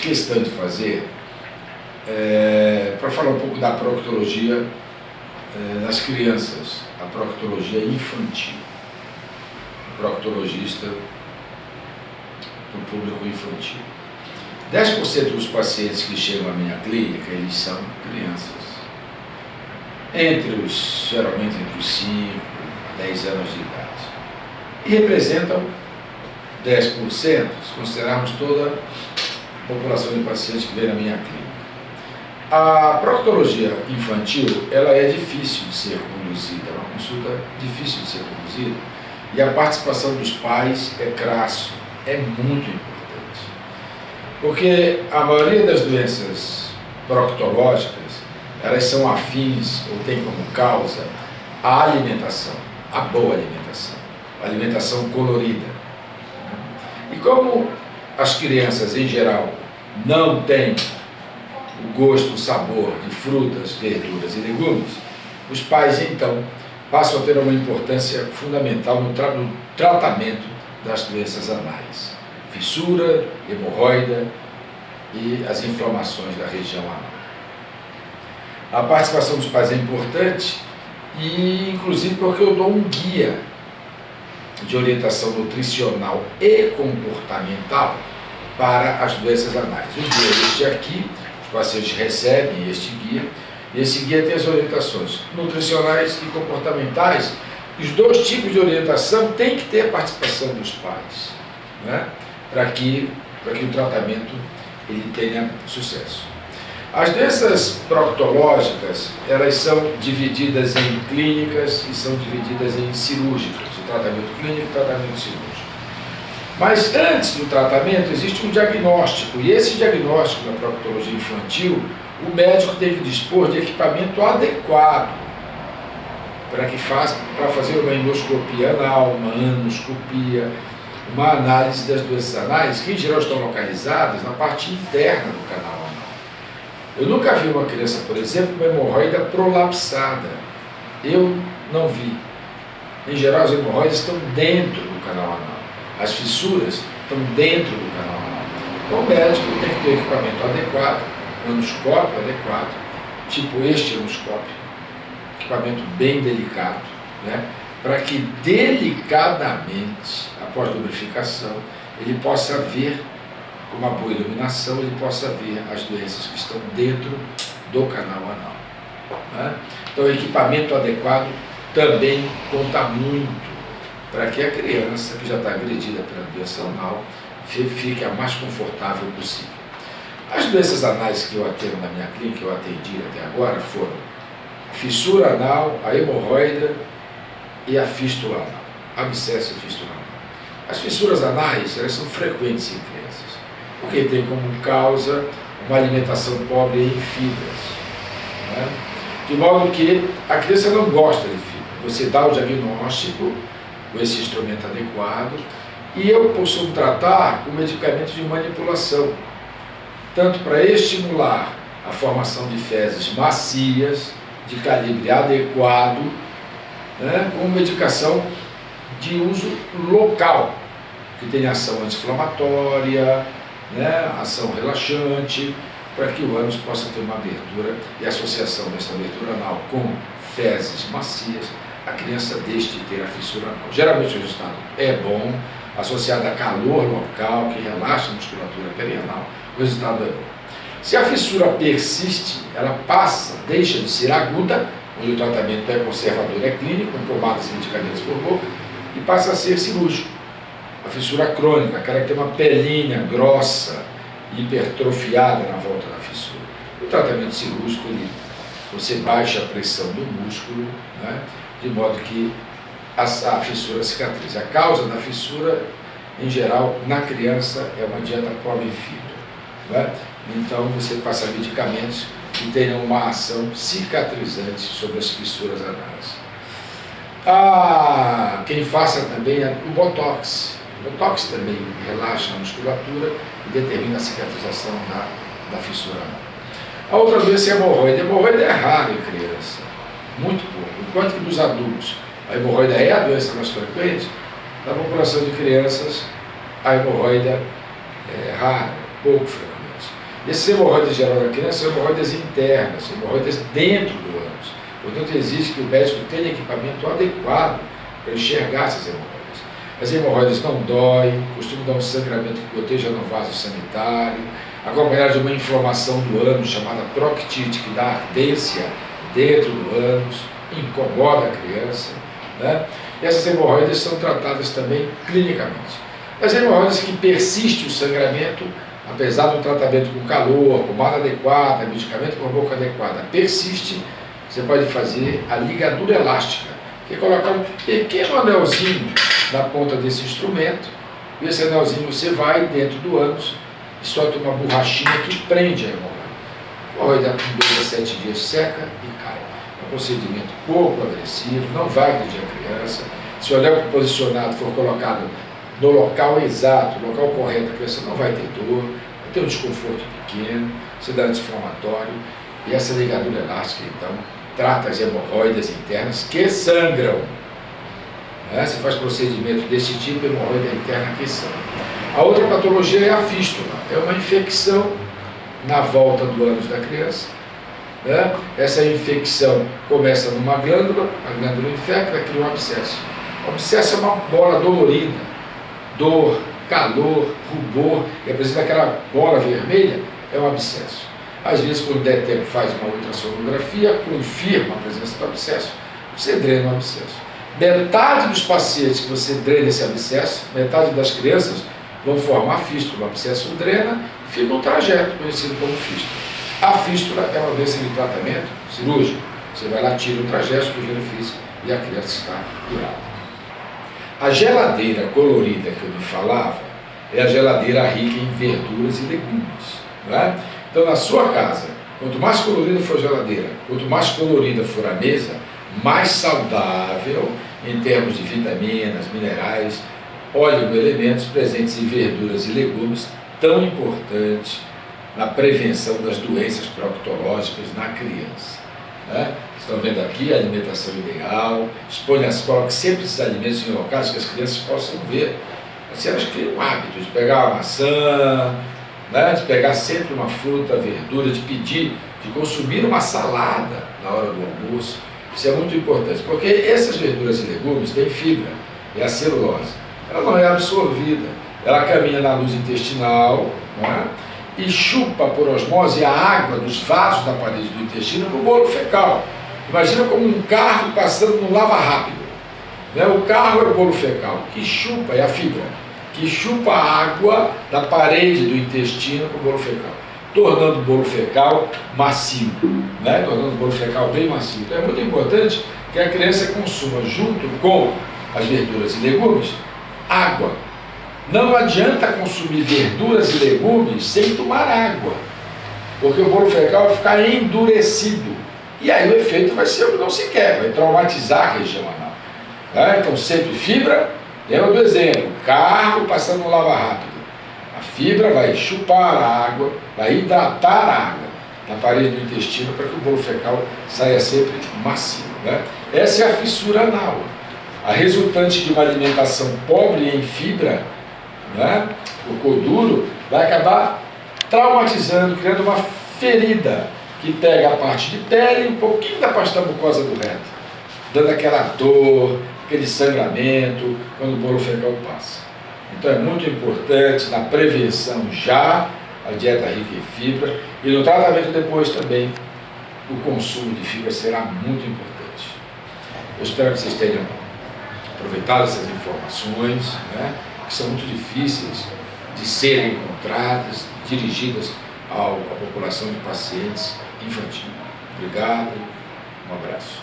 questão de fazer para falar um pouco da proctologia nas crianças, a proctologia infantil, proctologista para o público infantil. 10% dos pacientes que chegam à minha clínica, eles são crianças, geralmente entre os 5 a 10 anos de idade, e representam 10%, se considerarmos toda a população de pacientes que vem na minha clínica. A proctologia infantil, ela é difícil de ser conduzida, é uma consulta difícil de ser conduzida, e a participação dos pais é crasso, é muito importante. Porque a maioria das doenças proctológicas, elas são afins, ou têm como causa, a alimentação, a boa alimentação, a alimentação colorida. E como as crianças, em geral, não têm o gosto, o sabor de frutas, verduras e legumes, os pais, então, passam a ter uma importância fundamental no tratamento das doenças anais. Fissura, hemorroida e as inflamações da região anal. A participação dos pais é importante, e inclusive porque eu dou um guia de orientação nutricional e comportamental para as doenças anais. O guia é este aqui, os pacientes recebem este guia, e esse guia tem as orientações nutricionais e comportamentais. Os dois tipos de orientação têm que ter a participação dos pais, né? para que o tratamento ele tenha sucesso. As doenças proctológicas, elas são divididas em clínicas e são divididas em cirúrgicas, de tratamento clínico e tratamento cirúrgico. Mas antes do tratamento existe um diagnóstico, e esse diagnóstico na proctologia infantil, o médico tem que dispor de equipamento adequado para fazer uma endoscopia anal, uma anoscopia, uma análise das doenças anais, que em geral estão localizadas na parte interna do canal anal. Eu nunca vi uma criança, por exemplo, com uma hemorroida prolapsada. Eu não vi. Em geral, as hemorroidas estão dentro do canal anal. As fissuras estão dentro do canal anal. Então o médico tem que ter o equipamento adequado, o anoscópio adequado, tipo este anoscópio, equipamento bem delicado, né? Para que delicadamente, após a lubrificação, ele possa ver, com uma boa iluminação, ele possa ver as doenças que estão dentro do canal anal, né? Então o equipamento adequado também conta muito para que a criança que já está agredida pela doença anal fique a mais confortável possível. As doenças anais que eu atendo na minha clínica, que eu atendi até agora, foram a fissura anal, a hemorroida e a fístula anal, abscesso e fístula anal. As fissuras anais, elas são frequentes em crianças, porque tem como causa uma alimentação pobre em fibras, né? De modo que a criança não gosta de fibra. Você dá o diagnóstico com esse instrumento adequado, e eu posso tratar com medicamentos de manipulação, tanto para estimular a formação de fezes macias, de calibre adequado, né, com medicação de uso local, que tem ação anti-inflamatória, né, ação relaxante, para que o ânus possa ter uma abertura, e a associação dessa abertura anal com fezes macias, a criança deixe de ter a fissura anal. Geralmente o resultado é bom, associado a calor local, que relaxa a musculatura perianal, o resultado é bom. Se a fissura persiste, ela deixa de ser aguda, onde o tratamento é conservador, é clínico, com pomadas e medicamentos por boca, e passa a ser cirúrgico. A fissura crônica, aquela que tem uma pelinha grossa, hipertrofiada na volta da fissura. O tratamento cirúrgico, você baixa a pressão do músculo, né, de modo que a fissura cicatrize. A causa da fissura, em geral, na criança, é uma dieta pobre em fibra, né? Então você passa medicamentos que tenham uma ação cicatrizante sobre as fissuras anais. Quem faça também o Botox. O Botox também relaxa a musculatura e determina a cicatrização da fissura anal. A outra doença é a hemorroida. A hemorroida é rara em criança, muito pouco. Enquanto que dos adultos a hemorroida é a doença mais frequente, na população de crianças a hemorroida é rara, pouco frequente. Esses hemorroidas geral na criança são hemorroidas internas, hemorroidas dentro do ânus. Portanto, exige que o médico tenha equipamento adequado para enxergar essas hemorroidas. As hemorroidas não doem, costumam dar um sangramento que goteja no vaso sanitário, acompanhado de uma inflamação do ânus chamada proctite, que dá ardência dentro do ânus, incomoda a criança, né? E essas hemorroidas são tratadas também clinicamente. As hemorroidas que persiste o sangramento, apesar do tratamento com calor, pomada adequada, medicamento por boca adequada, persiste, você pode fazer a ligadura elástica, que é colocar um pequeno anelzinho na ponta desse instrumento, e esse anelzinho você vai dentro do ânus e solta uma borrachinha que prende a hemorroida. A hemorroida com 2 a 7 dias seca e cai. É um procedimento pouco agressivo, não vai agredir a criança. Se o anel posicionado for colocado no local exato, no local correto, a criança não vai ter dor, vai ter um desconforto pequeno, se dá anti-inflamatório, e essa ligadura elástica, então, trata as hemorroidas internas que sangram. Você faz procedimento desse tipo, hemorroida interna que sangra. A outra patologia é a fístula, é uma infecção na volta do ânus da criança. Essa infecção começa numa glândula, a glândula infecta, cria um abscesso. O abscesso é uma bola dolorida, dor, calor, rubor, e apresenta aquela bola vermelha, é um abscesso. Às vezes, quando der tempo, faz uma ultrassonografia, confirma a presença do abscesso, você drena o abscesso. Metade dos pacientes que você drena esse abscesso, metade das crianças vão formar fístula. O abscesso drena e fica um trajeto conhecido como fístula. A fístula é uma doença de tratamento cirúrgico. Você vai lá, tira o trajeto do orifício e a criança está curada. A geladeira colorida que eu me falava é a geladeira rica em verduras e legumes. Não é? Então, na sua casa, quanto mais colorida for a geladeira, quanto mais colorida for a mesa, mais saudável em termos de vitaminas, minerais, oligoelementos presentes em verduras e legumes, tão importantes na prevenção das doenças proctológicas na criança. Né? Estão vendo aqui a alimentação ideal, coloque sempre esses alimentos em locais que as crianças possam ver. Assim elas criam um hábito de pegar uma maçã, né? De pegar sempre uma fruta, verdura, de pedir, de consumir uma salada na hora do almoço. Isso é muito importante, porque essas verduras e legumes têm fibra, é a celulose. Ela não é absorvida, ela caminha na luz intestinal, né? E chupa por osmose a água dos vasos da parede do intestino para o bolo fecal. Imagina como um carro passando no lava-rápido. Né? O carro é o bolo fecal, que chupa, é a fibra, que chupa a água da parede do intestino para o bolo fecal, tornando o bolo fecal macio, né? Tornando o bolo fecal bem macio. Então é muito importante que a criança consuma, junto com as verduras e legumes, água. Não adianta consumir verduras e legumes sem tomar água, porque o bolo fecal vai ficar endurecido. E aí o efeito vai ser o que não se quer, vai traumatizar a região anal. Tá? Então sempre fibra, lembra do exemplo, carro passando no lava rápido. A fibra vai chupar a água, vai hidratar a água na parede do intestino para que o bolo fecal saia sempre macio. Né? Essa é a fissura anal, a resultante de uma alimentação pobre em fibra, né? O coduro vai acabar traumatizando, criando uma ferida que pega a parte de pele e um pouquinho da parte da mucosa do reto, dando aquela dor, aquele sangramento quando o bolo fecal passa. Então é muito importante na prevenção já a dieta rica em fibra e no tratamento depois também o consumo de fibra será muito importante. Eu espero que vocês tenham aproveitado essas informações, né, que são muito difíceis de serem encontradas, dirigidas à população de pacientes infantis. Obrigado, um abraço.